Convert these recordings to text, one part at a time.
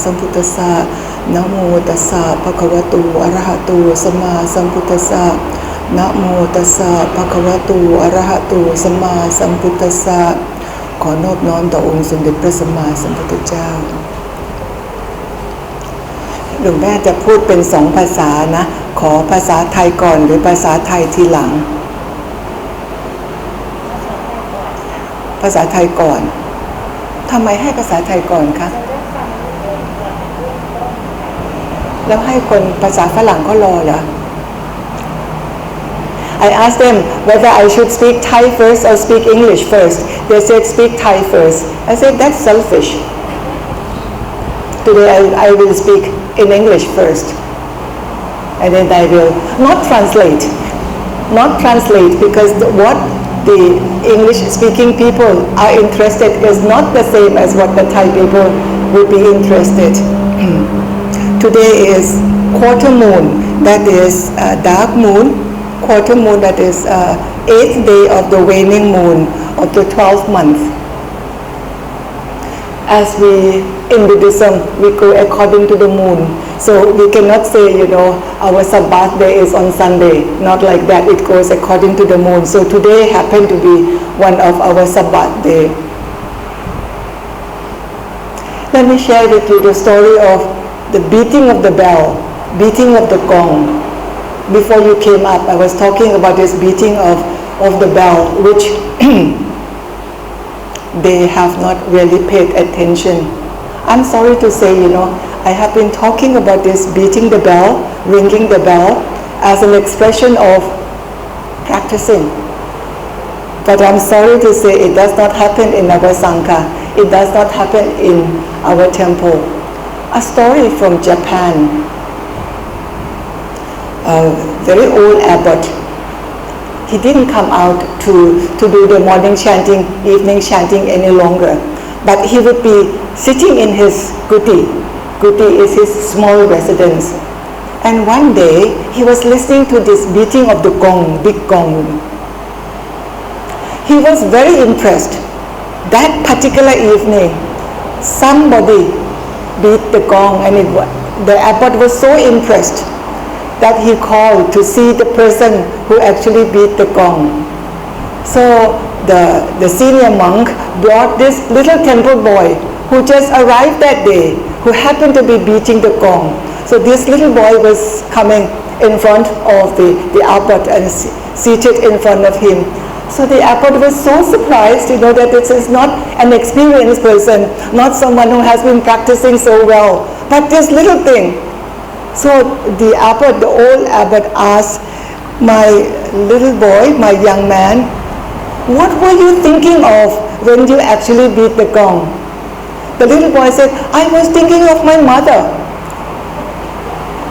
สัมพุทธัสสะนะโมตัสสะภะคะวะโตอะระหะโตสัมมาสัมพุทธัสสะนะโมตัสสะภะคะวะโตอะระหะโตสัมมาสัมพุทธัสสะขอนอบน้อมต่อองค์สมเด็จพระสัมมาสัมพุทธเจ้าหลวงแม่จะพูดเป็น2 ภาษานะขอภาษาไทยก่อนหรือภาษาไทยทีหลังภาษาไทยก่อนทำไมให้ภาษาไทยก่อนคะแล้วให้คนภาษาฝรั่งเขารอเหรอ I asked them whether I should speak Thai first or speak English first. They said speak Thai first. I said that's selfish. Today I will speak in English first. And then I will not translate because what the English speaking people are interested is not the same as what the Thai people would be interested. Today is quarter moon, that is dark moon, quarter moon, that is 8th day of the waning moon of the 12th month. As we in Buddhism we go according to the moon, so we cannot say our Sabbath day is on Sunday, not like that. It goes according to the moon. So today happened to be one of our Sabbath day. Let me share with you the story of the beating of the bell, beating of the gong. Before you came up, I was talking about this beating of the bell, which they have not really paid attention. I'm sorry to say, I have been talking about this beating the bell, ringing the bell, as an expression of practicing. But I'm sorry to say it does not happen in our Sangha. It does not happen in our temple. A story from Japan. A very old abbot. He didn't come out to do the morning chanting, evening chanting any longer. But he would be sitting in his kuti. Kuti is his small residence. And one day, he was listening to this beating of the gong, big gong. He was very impressed. That particular evening, somebody beat the gong, and the abbot was so impressed that he called to see the person who actually beat the gong. So the senior monk brought this little temple boy who just arrived that day, who happened to be beating the gong. So this little boy was coming in front of the abbot and seated in front of him. So the abbot was so surprised, that this is not an experienced person, not someone who has been practicing so well, but this little thing. So the old abbot asked, my little boy, my young man, what were you thinking of when you actually beat the gong? The little boy said, I was thinking of my mother.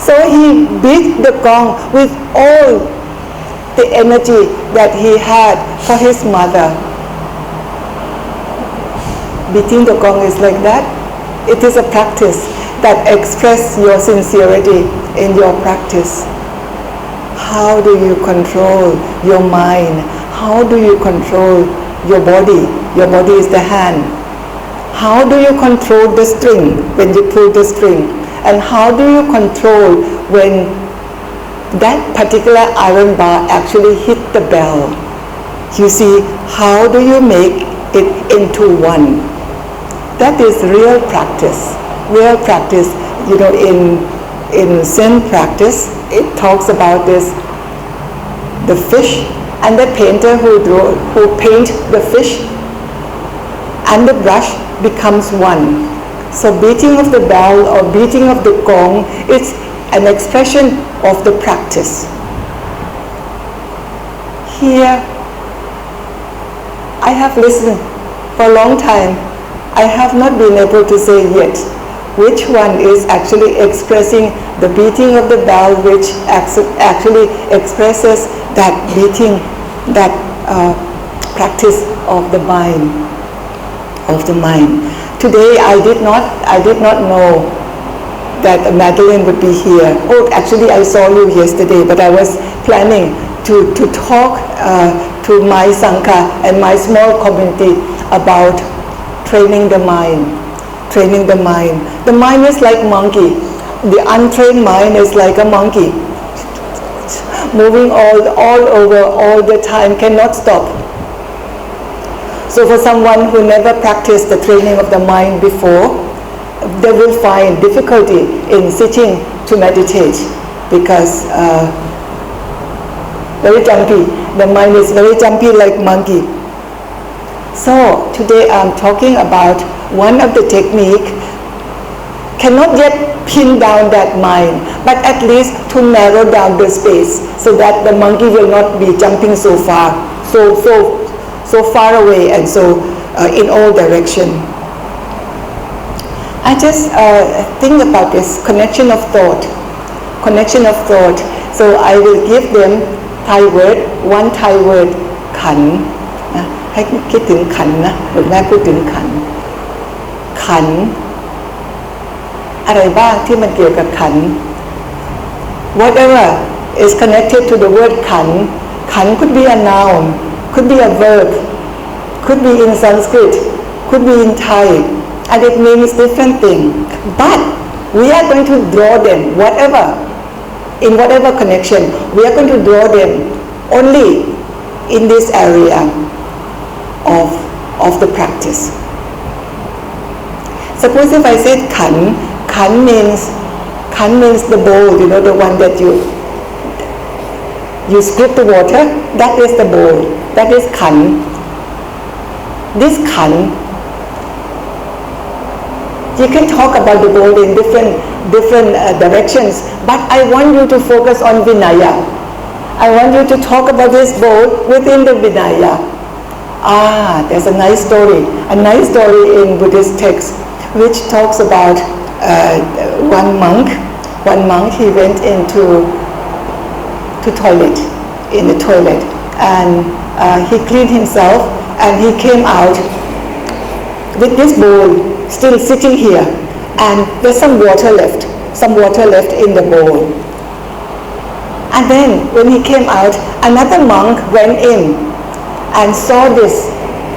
So he beat the gong with all the energy that he had for his mother. Beating the gong is like that. It is a practice that expresses your sincerity in your practice. How do you control your mind? How do you control your body? Your body is the hand. How do you control the string when you pull the string? And how do you control when that particular iron bar actually hit the bell? You see, how do you make it into one? That is real practice. Real practice. In Zen practice, it talks about this, the fish and the painter who paint the fish and the brush becomes one. So beating of the bell or beating of the gong, it's an expression of the practice. Here, I have listened for a long time. I have not been able to say yet which one is actually expressing the beating of the bell, which actually expresses that beating, that practice of the mind. Today I did not know that Madeline would be here. Oh, actually I saw you yesterday, but I was planning to talk to my Sangha and my small community about training the mind. training the mind. The mind is like monkey. The untrained mind is like a monkey, moving all over all the time, cannot stop. So for someone who never practiced the training of the mind before, they will find difficulty in sitting to meditate because very jumpy. The mind is very jumpy like monkey. So today I'm talking about one of the technique, cannot yet pin down that mind, but at least to narrow down the space so that the monkey will not be jumping so far, so far away and so in all direction. I just think about this connection of thought. So I will give them Thai word, one Thai word, ขันนะให้คิดถึงขันนะหรือแม่พูดถึงขันขันอะไรบ้างที่มันเกี่ยวกับขัน whatever is connected to the word ขัน ขัน could be a noun, could be a verb, could be in Sanskrit, could be in Thai, and it means different thing. But we are going to draw them, in whatever connection, we are going to draw them only in this area of the practice. Suppose if I said ขัน ขัน means the bowl, the one that you scoop the water, that is the bowl, that is ขัน. This ขัน, you can talk about the bowl in different directions, but I want you to focus on Vinaya. I want you to talk about this bowl within the Vinaya. There's a nice story in Buddhist text which talks about one monk, he went into toilet, in the toilet, and he cleaned himself and he came out with this bowl still sitting here, and there's some water left in the bowl. And then when he came out, another monk went in and saw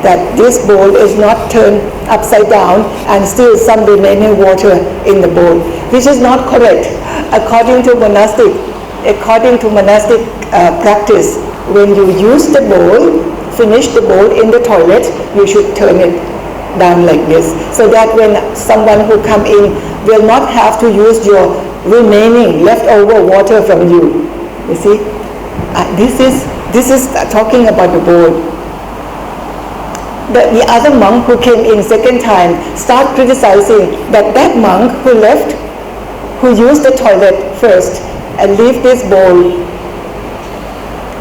that this bowl is not turned upside down and still some remaining water in the bowl, which is not correct. According to monastic practice, when you use the bowl, finish the bowl in the toilet, you should turn it down like this, so that when someone who come in will not have to use your remaining leftover water from you. You see, this is talking about the bowl. The other monk who came in second time start criticizing that monk who used the toilet first and leave this bowl,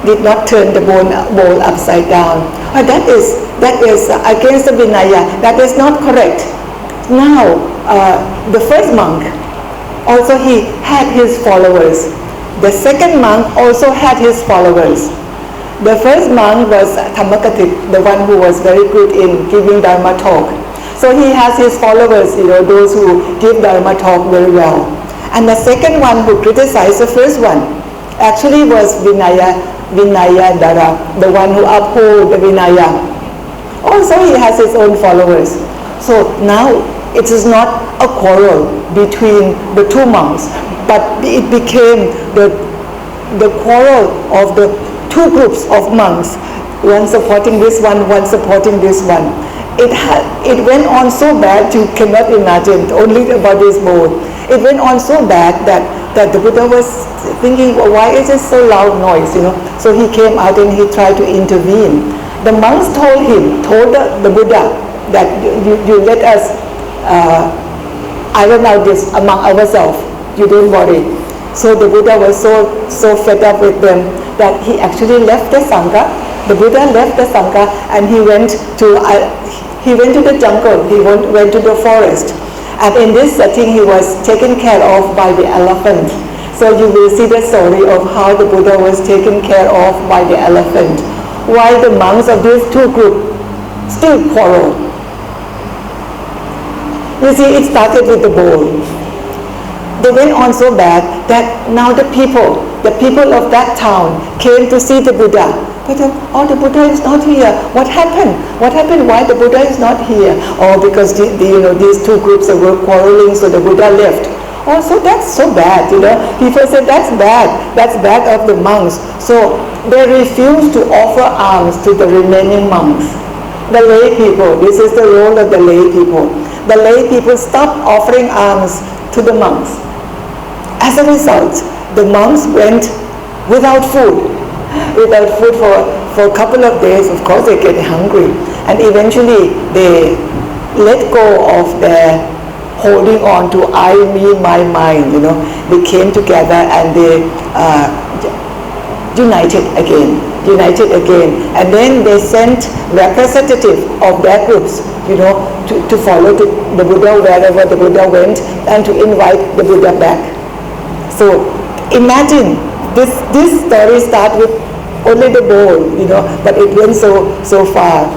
did not turn the bowl upside down. That is against the Vinaya. That is not correct. Now, the first monk, also he had his followers. The second monk also had his followers. The first monk was Dhammakatik, the one who was very good in giving Dharma talk. So he has his followers, those who give Dharma talk very well. And the second one who criticized the first one actually was Vinaya Dara, the one who uphold the Vinaya. Also he has his own followers. So now it is not a quarrel between the two monks, but it became the quarrel of the two groups of monks, one supporting this one supporting this one. It went on so bad you cannot imagine, only about this bowl. It went on so bad that the Buddha was thinking, why is it so loud noise, So he came out and he tried to intervene. The monks told the Buddha that you let us iron out this among ourselves, you don't worry. So the Buddha was so fed up with them that he actually left the Sangha. The Buddha left the Sangha and he went to the jungle, he went to the forest. And in this setting he was taken care of by the elephant. So you will see the story of how the Buddha was taken care of by the elephant, while the monks of these two groups still quarrel. You see, it started with the bowl. They went on so bad that now the people of that town came to see the Buddha But the Buddha is not here. What happened? What happened? Why the Buddha is not here? Oh, because these two groups were quarreling, so the Buddha left. Oh, so that's so bad, People say that's bad. That's bad of the monks. So they refuse to offer alms to the remaining monks. The lay people. This is the role of the lay people. The lay people stopped offering alms to the monks. As a result, the monks went without food for a couple of days. Of course they get hungry, and eventually they let go of their holding on to I, me, my mind. They came together and they united again, and then they sent representatives of their groups, to follow the Buddha wherever the Buddha went, and to invite the Buddha back. So imagine this story starts with only the bowl, but it went so far.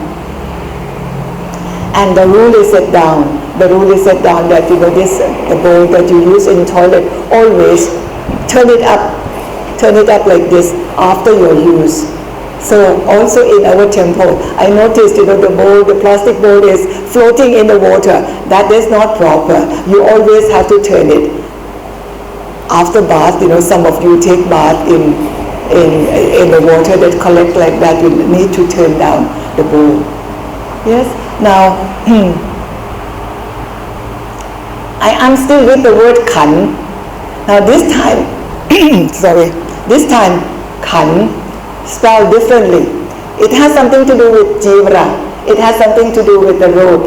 And the rule is set down. The rule is set down that the bowl that you use in toilet, always turn it up like this after your use. So also in our temple, I noticed the plastic bowl is floating in the water. That is not proper. You always have to turn it. After bath, some of you take bath in the water that collect like that. You need to turn down the bowl. Yes. Now, I am still with the word kan. Now this time, this time kan spelled differently. It has something to do with jivra. It has something to do with the robe.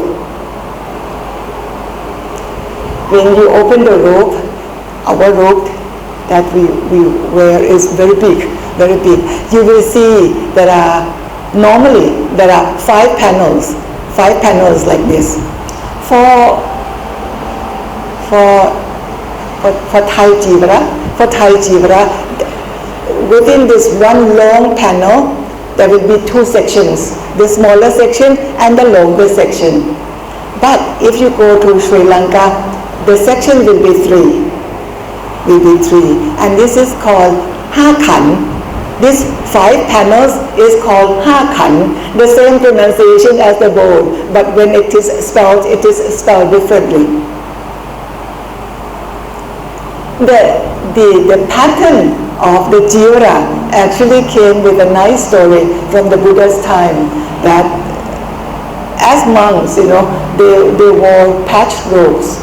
When you open the robe, our robe that we wear is very big. You will see there are 5 panels like this. For Thai jivra, within this one long panel, there will be 2 sections, the smaller section and the longer section. But if you go to Sri Lanka, the section will be 3. And this is called Ha Khan. This 5 panels is called Ha Khan, the same pronunciation as the bowl, but when it is spelled differently. The pattern of the jivra actually came with a nice story from the Buddha's time, that as monks, they wore patched robes.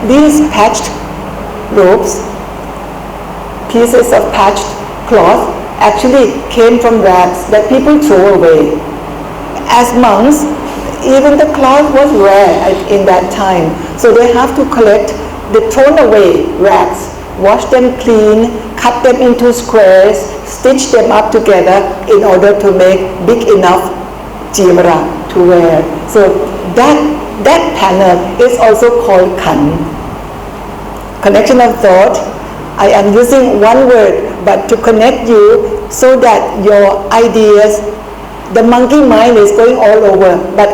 These patched robes, pieces of patched cloth, actually came from rags that people throw away. As monks, even the cloth was rare in that time, so they have to collect the thrown away rags, wash them clean, cut them into squares, stitch them up together in order to make big enough jivra to wear. So that panel is also called kan. Connection of thought. I am using one word, but to connect you so that your ideas, the monkey mind is going all over, but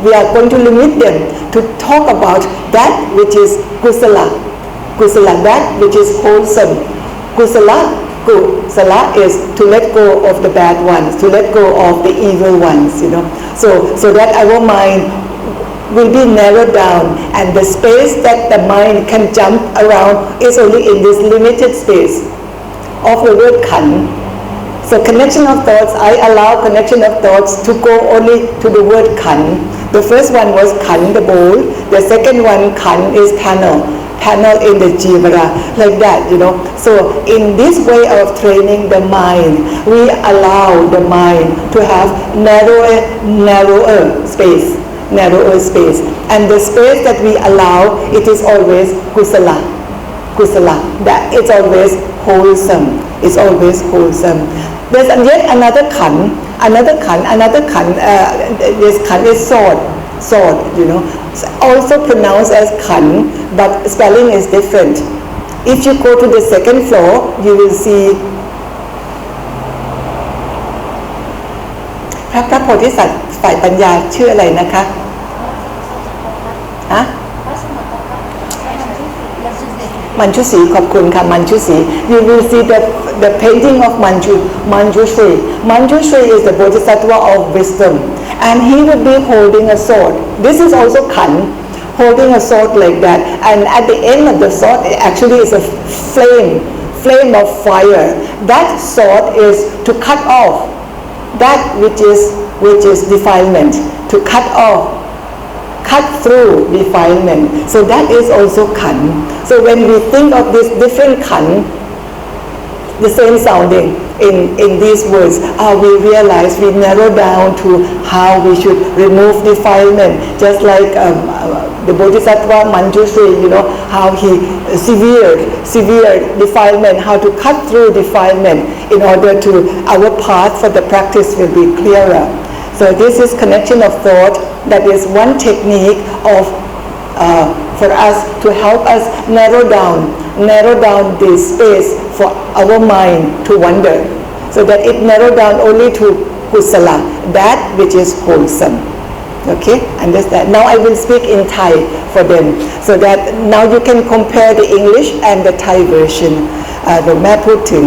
we are going to limit them to talk about that which is kusala, that which is wholesome. Kusala is to let go of the bad ones, to let go of the evil ones, so that our mind will be narrowed down, and the space that the mind can jump around is only in this limited space of the word kan. So connection of thoughts, I allow connection of thoughts to go only to the word kan. The first one was kan, the bowl. The second one, kan, is panel in the jivra, like that, So in this way of training the mind, we allow the mind to have narrower space. And the space that we allow, it is always kusala, that it's always wholesome. There's yet another kan. This kan is sword, also pronounced as kan, but spelling is different. If you go to the second floor, you will see พระโพธิสัตว์ฝ่ายปัญญาชื่ออะไรนะคะมันชุสีขอบคุณค่ะมันชุสี You will see the painting of Manjushri. Manjushri is the Bodhisattva of wisdom, and he would be holding a sword. This is also Khan, holding a sword like that, and at the end of the sword actually is a flame of fire. That sword is to cut off that which is defilement, to cut through defilement. So that is also Khan. So when we think of this different Khan, the same sounding in these words, we realize, we narrow down to how we should remove defilement. Just like the Bodhisattva Manjushri, how he severed defilement, how to cut through defilement in order to, our path for the practice will be clearer. So this is connection of thought. That is one technique of for us to help us narrow down the space for our mind to wander, so that it narrow down only to kusala, that which is wholesome. Okay, understand? Now I will speak in Thai for them, so that now you can compare the English and the Thai version. หลวงแม่พูดถึง